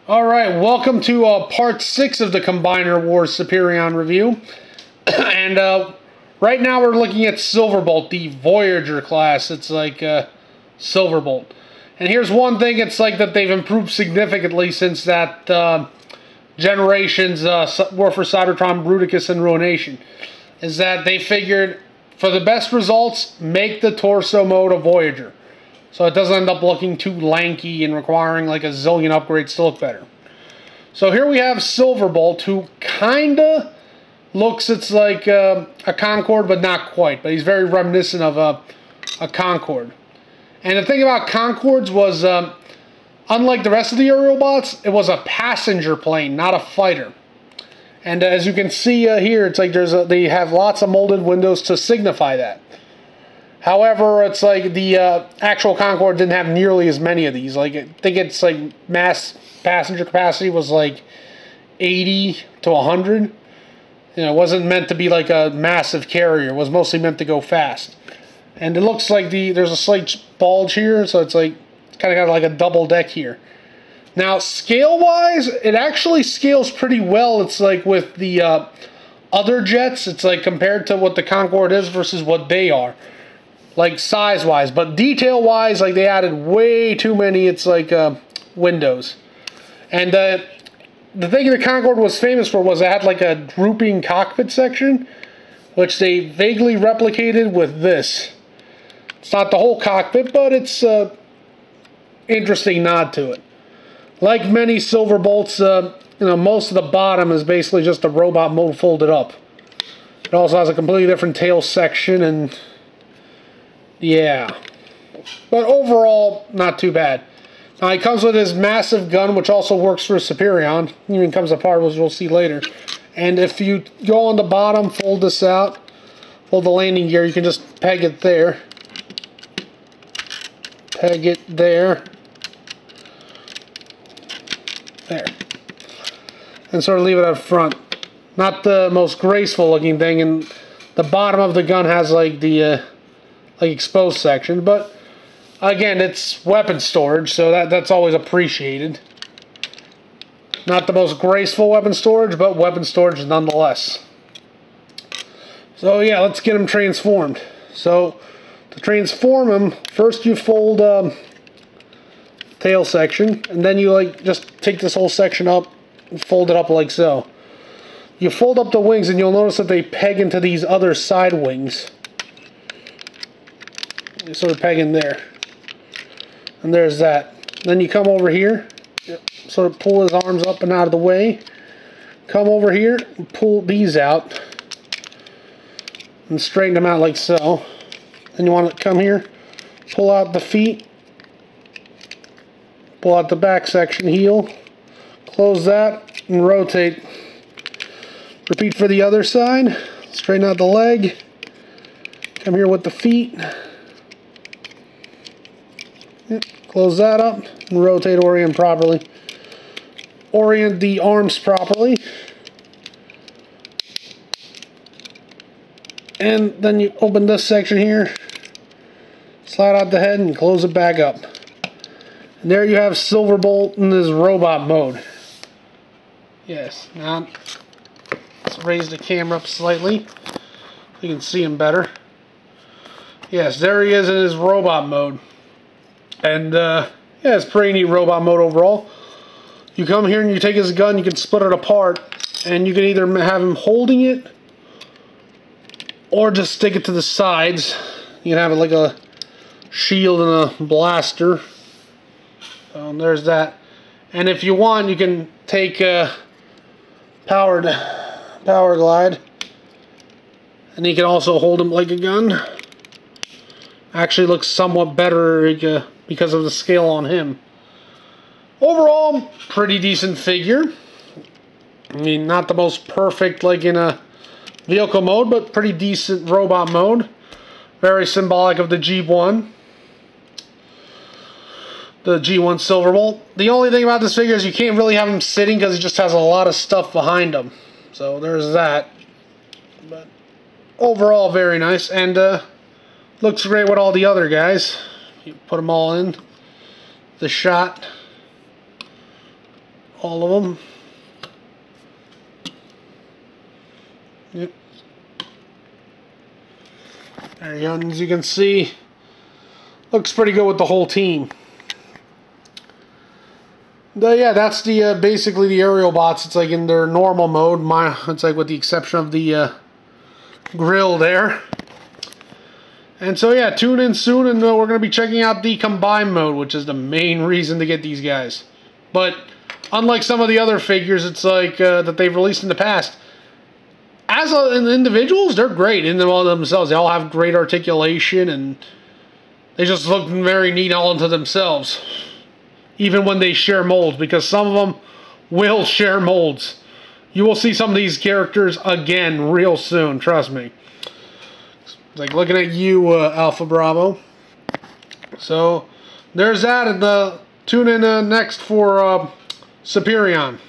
Alright, welcome to part 6 of the Combiner Wars Superion review. And right now we're looking at Silverbolt, the Voyager class. It's like Silverbolt. And here's one thing, it's like that they've improved significantly since that generation's War for Cybertron, Bruticus, and Ruination. Is that they figured, for the best results, make the torso mode a Voyager. So it doesn't end up looking too lanky and requiring like a zillion upgrades to look better. So here we have Silverbolt, who kinda looks, it's like a Concorde, but not quite. But he's very reminiscent of a Concorde. And the thing about Concordes was, unlike the rest of the aerial bots, it was a passenger plane, not a fighter. And as you can see here, it's like they have lots of molded windows to signify that. However, it's like the actual Concorde didn't have nearly as many of these. Like, I think it's like mass passenger capacity was like 80 to 100. You know, it wasn't meant to be like a massive carrier. It was mostly meant to go fast. And it looks like there's a slight bulge here, so it's like kind of got like a double deck here. Now, scale-wise, it actually scales pretty well. It's like with the other jets, it's like compared to what the Concorde is versus what they are. Like size-wise, but detail-wise, like they added way too many, it's like windows. And the thing the Concorde was famous for was it had like a drooping cockpit section, which they vaguely replicated with this. It's not the whole cockpit, but it's interesting nod to it. Like many Silverbolts, you know, most of the bottom is basically just a robot mode folded up. It also has a completely different tail section and yeah, but overall, not too bad. Now, he comes with his massive gun, which also works for Superion. It even comes apart, which we'll see later. And if you go on the bottom, fold this out, fold the landing gear, you can just peg it there. Peg it there. There. And sort of leave it up front. Not the most graceful looking thing, and the bottom of the gun has like the exposed section, but again, it's weapon storage, so that's always appreciated. Not the most graceful weapon storage, but weapon storage nonetheless. So yeah, let's get him transformed. So to transform him, first you fold tail section, and then you like just take this whole section up and fold it up like so. You fold up the wings, and you'll notice that they peg into these other side wings. You sort of peg in there, and there's that. Then you come over here, sort of pull his arms up and out of the way, come over here and pull these out and straighten them out like so. Then you want to come here, pull out the feet, pull out the back section heel, close that and rotate. Repeat for the other side. Straighten out the leg, come here with the feet, close that up and rotate, orient properly. Orient the arms properly. And then you open this section here, slide out the head and close it back up. And there you have Silverbolt in his robot mode. Yes, now let's raise the camera up slightly so you can see him better. Yes, there he is in his robot mode. And, yeah, it's pretty neat robot mode overall. You come here and you take his gun, you can split it apart, and you can either have him holding it, or just stick it to the sides. You can have it like a shield and a blaster. So there's that. And if you want, you can take a power glide, and you can also hold him like a gun. Actually looks somewhat better because of the scale on him. Overall, pretty decent figure. I mean, not the most perfect like in a vehicle mode, but pretty decent robot mode. Very symbolic of the G1. The G1 Silverbolt. The only thing about this figure is you can't really have him sitting because he just has a lot of stuff behind him. So there's that. But overall, very nice. And looks great with all the other guys. You put them all in the shot. all of them. Yep. There you go. And as you can see, looks pretty good with the whole team. Yeah, that's the basically the aerial bots. It's like in their normal mode. It's like with the exception of the grill there. And so yeah, tune in soon, and we're going to be checking out the combined mode, which is the main reason to get these guys. But unlike some of the other figures, it's like that they've released in the past. As individuals, they're great in them all themselves. They all have great articulation, and they just look very neat all into themselves. Even when they share molds, because some of them will share molds. You will see some of these characters again real soon, trust me. It's like looking at you, Alpha Bravo. So, there's that, and tune in next for Superion.